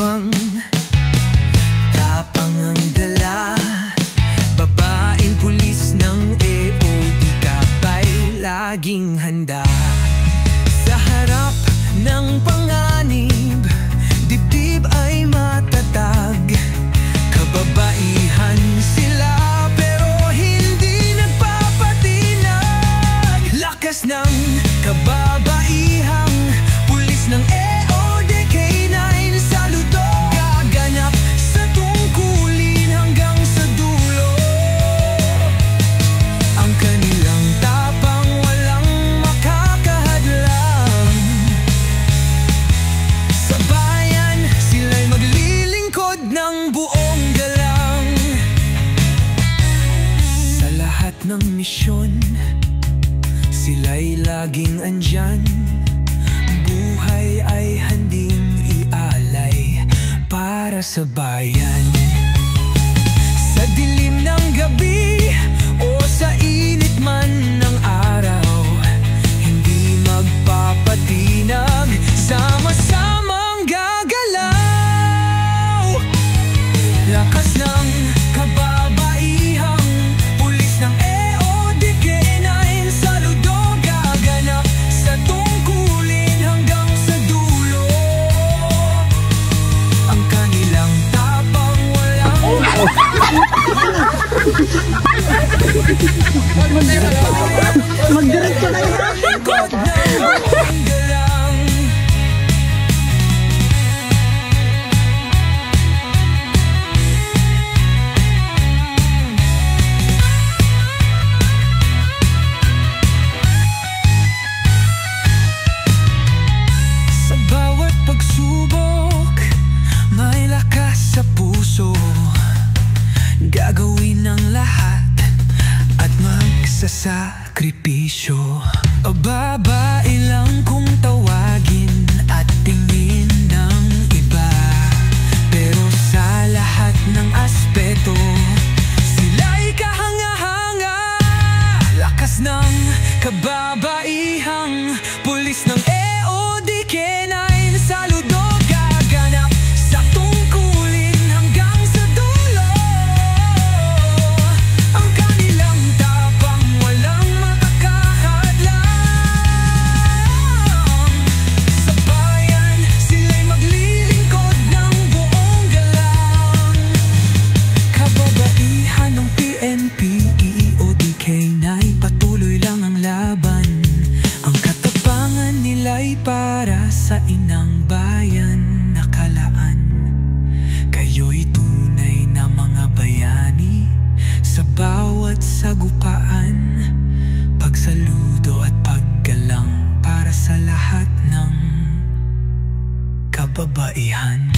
matapang, tapang ang dala. Babaeng pulis ng EOD Kapay, laging handa sa harap ng panganib. Dibdib ay matatag, kababaihan sila pero hindi nagpapatinag. Lakas ng kababaihang pulis ng EOD K9. Saludo, gaganap sa tungkulin hanggang sa dulo. Ang kanilang tapang walang makakahadlang. Sa bayan sila'y maglilingkod ng buong galang. Sa lahat ng misyon sila'y laging andyan. Buhay ay handing ialay para sa bayan. Sa dilim ng gabi o sa init man ng araw, hindi magpapatinag, sama-samang gagalaw. Lakas ng kababaihang pulis ng EOD K9. Saludo, gaganap sa tungkulin hanggang sa dulo. Ang kanilang tapang walang Magdiretso na yun. likod ng buong galang. Sa bawat pagsubok, may lakas sa puso. Gagawin ang lahat at magsasakripisyo. O babae lang kung tawagin at tingin ng iba, pero sa lahat ng aspeto sila'y kahanga-hanga. Lakas ng kababaihang pulis ng EOD K9. Saludo, gaganap sa tungkulin hanggang sa dulo. Ang kanilang tapang walang makakahadlang. Sa bayan sila'y maglilingkod ng buong galang. Kababaihan ng PNP, EOD K9, patuloy lang ang laban. Ang katapangan nila'y para sa inang bayan nakalaan. Kayo'y tunay na mga bayani sa bawat sagupaan. Pagsaludo at paggalang para sa lahat ng kababaihan.